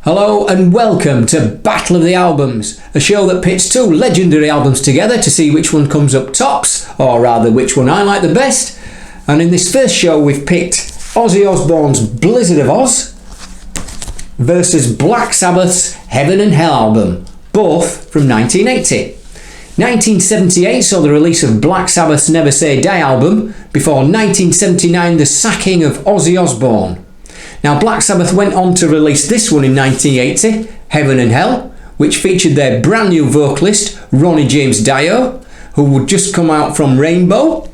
Hello and welcome to Battle of the Albums, a show that pits two legendary albums together to see which one comes up tops, or rather which one I like the best. And in this first show we've picked Ozzy Osbourne's Blizzard of Ozz versus Black Sabbath's Heaven and Hell album, both from 1980. 1978 saw the release of Black Sabbath's Never Say Die album, before 1979 the sacking of Ozzy Osbourne. Now Black Sabbath went on to release this one in 1980, Heaven and Hell, which featured their brand new vocalist Ronnie James Dio, who would just come out from Rainbow.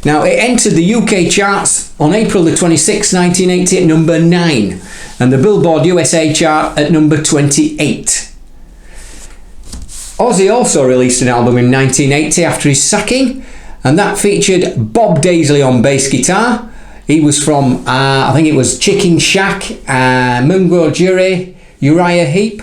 Now it entered the UK charts on April the 26th, 1980 at number 9, and the Billboard USA chart at number 28. Ozzy also released an album in 1980 after his sacking, and that featured Bob Daisley on bass guitar. He was from, I think it was Chicken Shack, Mungo Jerry, Uriah Heep.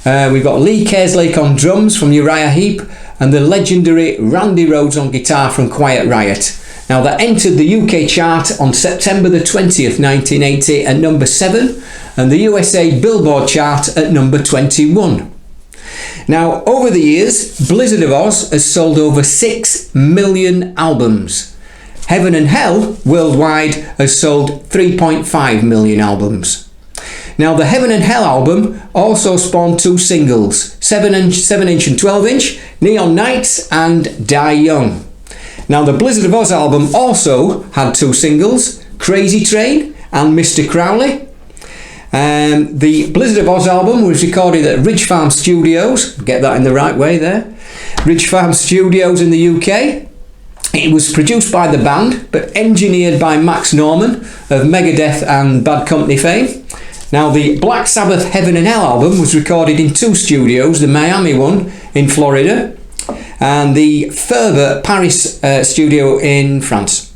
We've got Lee Kerslake on drums from Uriah Heep, and the legendary Randy Rhoads on guitar from Quiet Riot. Now that entered the UK chart on September the 20th, 1980 at number 7, and the USA Billboard chart at number 21. Now over the years, Blizzard of Ozz has sold over 6 million albums. Heaven and Hell worldwide has sold 3.5 million albums. Now the Heaven and Hell album also spawned two singles, 7-inch and 12-inch, Neon Nights and Die Young. Now the Blizzard of Ozz album also had two singles, Crazy Train and Mr. Crowley. The Blizzard of Ozz album was recorded at Ridge Farm Studios, get that in the right way there, Ridge Farm Studios in the UK. It was produced by the band, but engineered by Max Norman of Megadeth and Bad Company fame. Now the Black Sabbath Heaven and Hell album was recorded in two studios, the Miami one in Florida and the Ferber Paris studio in France.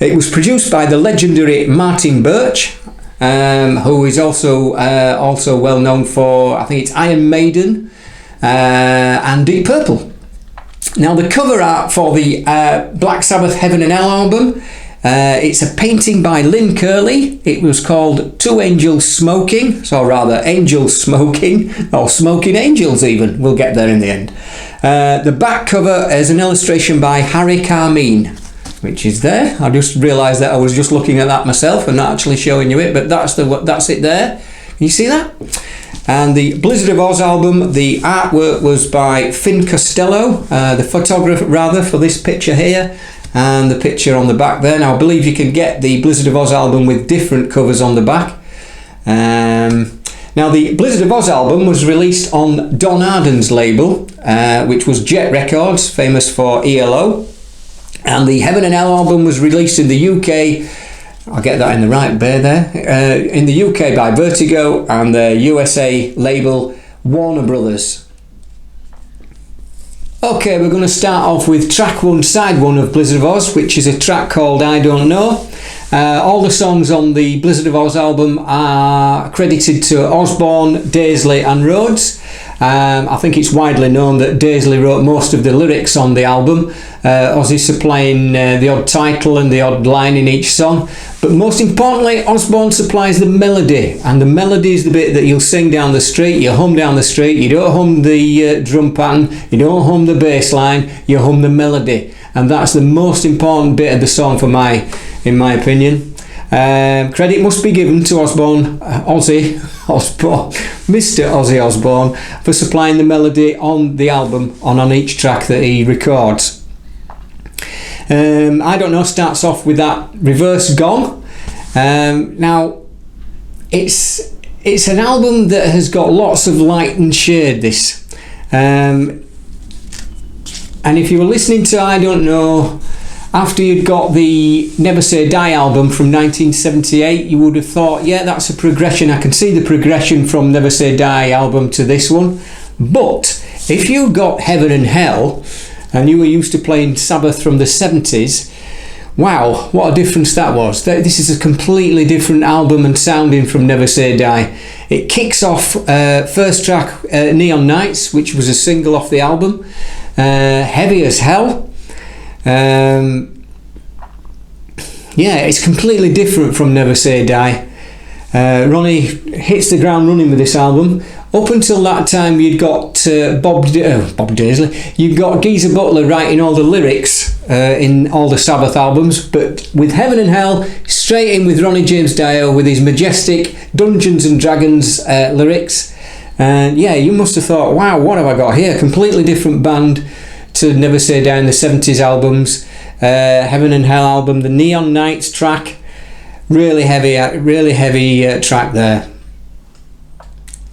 It was produced by the legendary Martin Birch, who is also well known for, I think it's Iron Maiden and Deep Purple. Now the cover art for the Black Sabbath Heaven and Hell album, it's a painting by Lynn Curley. It was called Two Angels Smoking, so rather Angels Smoking, or Smoking Angels even, we'll get there in the end. The back cover is an illustration by Harry Carmine, which is there. I just realised that I was just looking at that myself and not actually showing you it, but that's it there. Can you see that? And the Blizzard of Ozz album, the artwork was by Finn Costello, the photographer rather, for this picture here, and the picture on the back there. Now I believe you can get the Blizzard of Ozz album with different covers on the back. Now the Blizzard of Ozz album was released on Don Arden's label, which was Jet Records, famous for ELO. And the Heaven and Hell album was released in the UK, I'll get that in the right bit there, in the UK by Vertigo and the USA label Warner Brothers. Okay, we're going to start off with track 1, side 1 of Blizzard of Ozz, which is a track called I Don't Know. All the songs on the Blizzard of Ozz album are credited to Osbourne, Daisley and Rhoads. I think it's widely known that Daisley wrote most of the lyrics on the album, Ozzy supplying the odd title and the odd line in each song. But most importantly, Osbourne supplies the melody, and the melody is the bit that you'll sing down the street, you hum down the street, you don't hum the drum pattern, you don't hum the bass line, you hum the melody. And that's the most important bit of the song in my opinion. Credit must be given to Ozzy Osbourne, Mr. Ozzy Osbourne, for supplying the melody on the album, on each track that he records. I Don't Know starts off with that reverse gong. Now, it's an album that has got lots of light and shade, this. And if you were listening to I Don't Know after you'd got the Never Say Die album from 1978, you would have thought, yeah, that's a progression. I can see the progression from Never Say Die album to this one. But if you got Heaven and Hell and you were used to playing Sabbath from the 70s, wow, what a difference that was. This is a completely different album and sounding from Never Say Die. It kicks off first track, Neon Nights, which was a single off the album, Heavy as Hell. Yeah, it's completely different from Never Say Die. Ronnie hits the ground running with this album. Up until that time, you'd got Bob Daisley. You've got Geezer Butler writing all the lyrics in all the Sabbath albums, but with Heaven and Hell, straight in with Ronnie James Dio with his majestic Dungeons and Dragons lyrics. And yeah, you must have thought, wow, what have I got here? Completely different band to Never Say Die in the 70s albums. Heaven and Hell album, the Neon Nights track. Really heavy track there.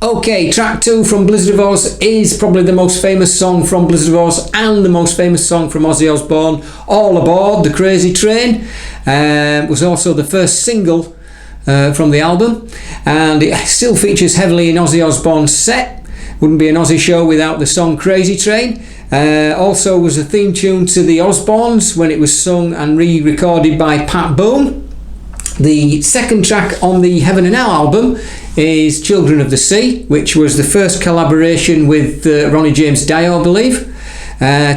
Okay, track 2 from Blizzard of Ozz is probably the most famous song from Blizzard of Ozz and the most famous song from Ozzy Osbourne, All Aboard the Crazy Train. Was also the first single from the album, and it still features heavily in Ozzy Osbourne's set. Wouldn't be an Ozzy show without the song Crazy Train. Also was a theme tune to the Osbournes when it was sung and re-recorded by Pat Boone. The second track on the Heaven and Hell album is Children of the Sea, which was the first collaboration with Ronnie James Dio, I believe.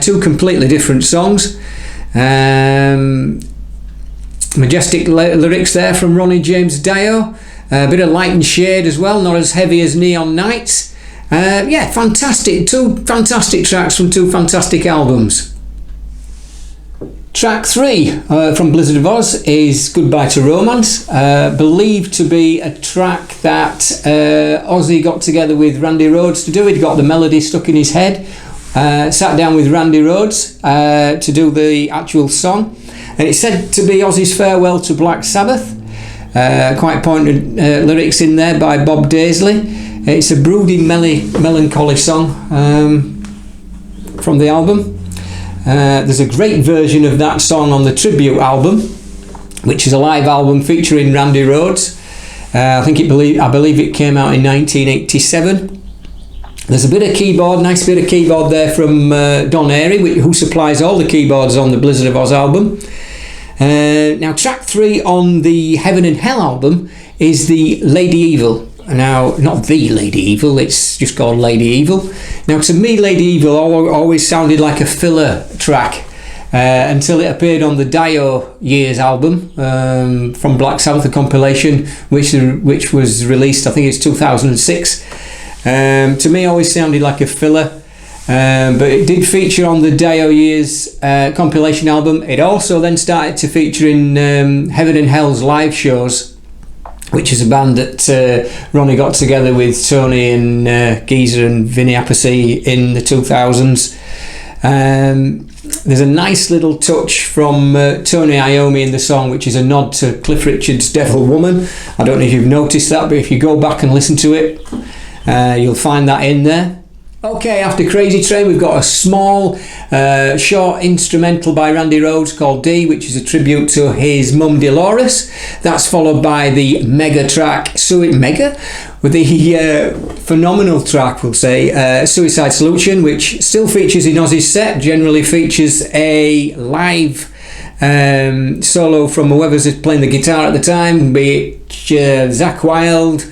Two completely different songs. Majestic lyrics there from Ronnie James Dio. A bit of light and shade as well, not as heavy as Neon Nights. Yeah, fantastic. Two fantastic tracks from two fantastic albums. Track 3 from Blizzard of Ozz is Goodbye to Romance, believed to be a track that Ozzy got together with Randy Rhoads to do. He'd got the melody stuck in his head, sat down with Randy Rhoads to do the actual song, and it's said to be Ozzy's farewell to Black Sabbath. Quite pointed lyrics in there by Bob Daisley. It's a brooding, melancholy song from the album. There's a great version of that song on the Tribute album, which is a live album featuring Randy Rhoads. I believe it came out in 1987. There's a bit of keyboard, nice bit of keyboard there from Don Airy, who supplies all the keyboards on the Blizzard of Ozz album. Now, track 3 on the Heaven and Hell album is the Lady Evil. Now, not the Lady Evil, it's just called Lady Evil. Now, to me, Lady Evil always sounded like a filler track until it appeared on the Dio Years album from Black Sabbath, a compilation which was released, I think it's 2006. To me, always sounded like a filler. But it did feature on the Dio Years compilation album. It also then started to feature in Heaven and Hell's live shows, which is a band that Ronnie got together with Tony and Geezer and Vinny Appice in the 2000s. There's a nice little touch from Tony Iommi in the song, which is a nod to Cliff Richard's Devil Woman. I don't know if you've noticed that, but if you go back and listen to it, you'll find that in there. Okay, after Crazy Train, we've got a small, short instrumental by Randy Rhoads called D, which is a tribute to his mum Dolores. That's followed by the mega track, with the phenomenal track, we'll say, Suicide Solution, which still features in Ozzy's set, generally features a live solo from whoever's playing the guitar at the time, be it Zakk Wylde,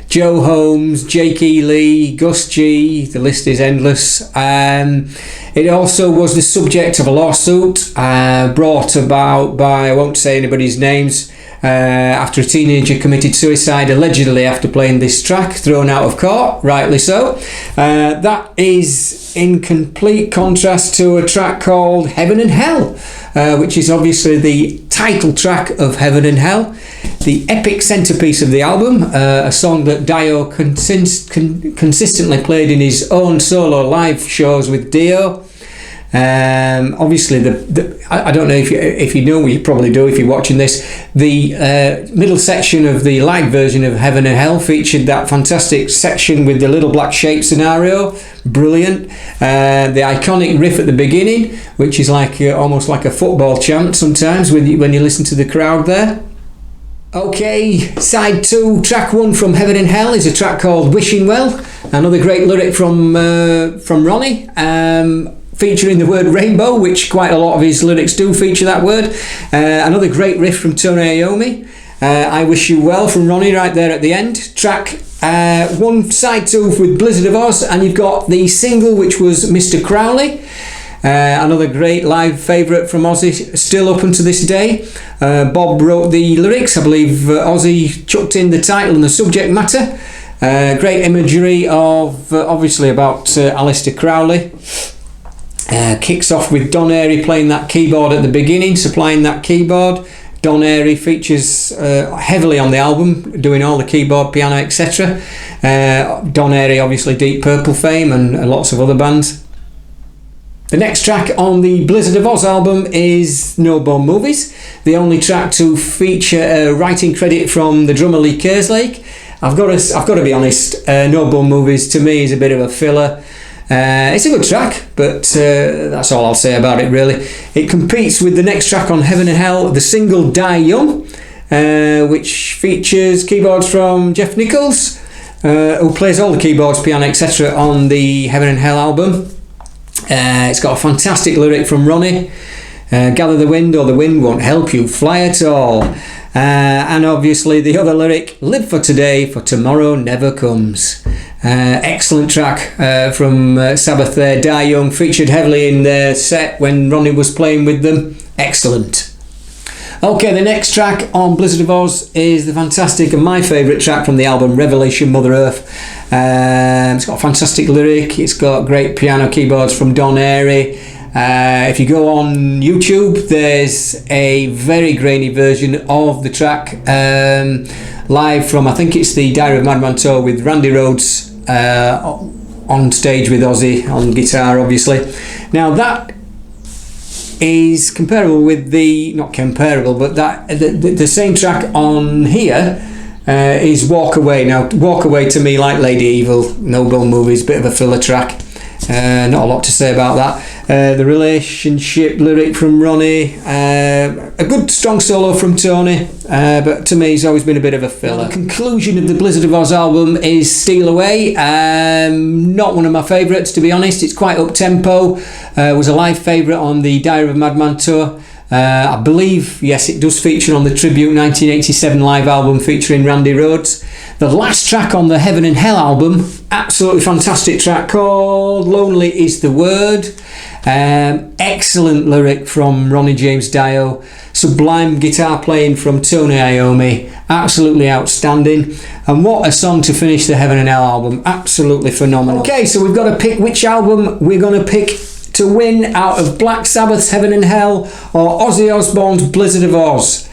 Joe Holmes, Jake E. Lee, Gus G, the list is endless. It also was the subject of a lawsuit brought about by, I won't say anybody's names, after a teenager committed suicide allegedly after playing this track, thrown out of court, rightly so. That is in complete contrast to a track called Heaven and Hell, which is obviously the title track of Heaven and Hell, the epic centerpiece of the album, a song that Dio consistently played in his own solo live shows with Dio. Obviously, I don't know if you know, you probably do if you're watching this, the middle section of the live version of Heaven and Hell featured that fantastic section with the little black shape scenario, brilliant. The iconic riff at the beginning, which is like almost like a football chant sometimes when you listen to the crowd there. Okay, side 2, track 1 from Heaven and Hell is a track called Wishing Well, another great lyric from Ronnie, featuring the word rainbow, which quite a lot of his lyrics do feature that word. Another great riff from Tony Iommi, I Wish You Well from Ronnie right there at the end. Track 1, side 2 with Blizzard of Ozz, and you've got the single which was Mr. Crowley. Another great live favourite from Ozzy, still up unto this day. Bob wrote the lyrics. I believe Ozzy chucked in the title and the subject matter. Great imagery of obviously about Aleister Crowley. Kicks off with Don Airey playing that keyboard at the beginning, supplying that keyboard. Don Airey features heavily on the album, doing all the keyboard, piano, etc. Don Airey, obviously Deep Purple fame and lots of other bands. The next track on the Blizzard of Ozz album is No Bone Movies, the only track to feature a writing credit from the drummer Lee Kerslake. I've got to be honest, No Bone Movies to me is a bit of a filler. It's a good track, but that's all I'll say about it really. It competes with the next track on Heaven and Hell, the single Die Young, which features keyboards from Jeff Nichols, who plays all the keyboards, piano, etc. on the Heaven and Hell album. It's got a fantastic lyric from Ronnie, gather the wind or the wind won't help you fly at all. And obviously the other lyric, live for today, for tomorrow never comes. Excellent track from Sabbath there. Die Young featured heavily in their set when Ronnie was playing with them. Excellent. Okay, the next track on Blizzard of Ozz is the fantastic and my favourite track from the album, Revelation Mother Earth. It's got a fantastic lyric, it's got great piano keyboards from Don Airey. If you go on YouTube, there's a very grainy version of the track live from, I think it's the Diary of a Madman tour with Randy Rhoads on stage with Ozzy on guitar, obviously. Now that is comparable with not comparable, but that the same track on here is Walk Away. Now Walk Away to me, like Lady Evil, No Bone Movies, bit of a filler track. Not a lot to say about that. The relationship lyric from Ronnie, a good strong solo from Tony, but to me he's always been a bit of a filler. The conclusion of the Blizzard of Ozz album is Steal Away. Not one of my favourites, to be honest. It's quite up-tempo. Was a live favourite on the Diary of a Madman tour. I believe, yes, it does feature on the Tribute 1987 live album featuring Randy Rhoads. The last track on the Heaven and Hell album, absolutely fantastic track called Lonely Is the Word. Excellent lyric from Ronnie James Dio. Sublime guitar playing from Tony Iommi. Absolutely outstanding. And what a song to finish the Heaven and Hell album. Absolutely phenomenal. Okay, so we've got to pick which album we're going to pick to win out of Black Sabbath's Heaven and Hell or Ozzy Osbourne's Blizzard of Ozz.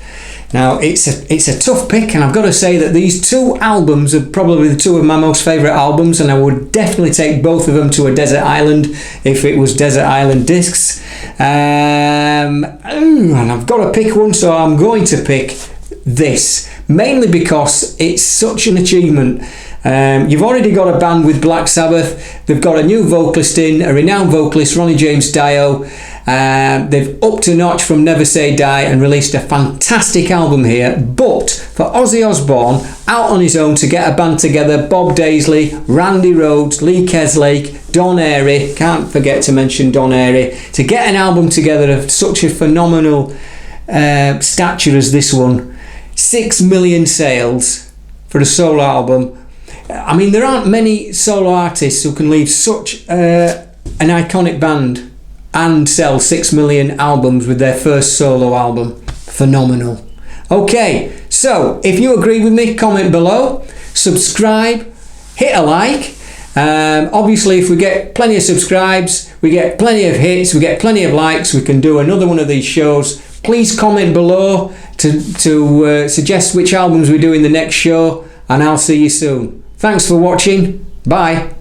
Now it's a tough pick, and I've got to say that these two albums are probably the two of my most favourite albums, and I would definitely take both of them to a desert island if it was Desert Island Discs. And I've got to pick one, so I'm going to pick this, mainly because it's such an achievement. You've already got a band with Black Sabbath. They've got a new vocalist in, a renowned vocalist, Ronnie James Dio. They've upped a notch from Never Say Die and released a fantastic album here. But for Ozzy Osbourne, out on his own to get a band together, Bob Daisley, Randy Rhoads, Lee Kerslake, Don Airey, can't forget to mention Don Airey, to get an album together of such a phenomenal stature as this one. 6 million sales for a solo album. I mean, there aren't many solo artists who can leave such an iconic band and sell 6 million albums with their first solo album. Phenomenal. Okay, so if you agree with me, comment below, subscribe, hit a like. Obviously, if we get plenty of subscribes, we get plenty of hits, we get plenty of likes, we can do another one of these shows. Please comment below to suggest which albums we do in the next show, and I'll see you soon. Thanks for watching. Bye.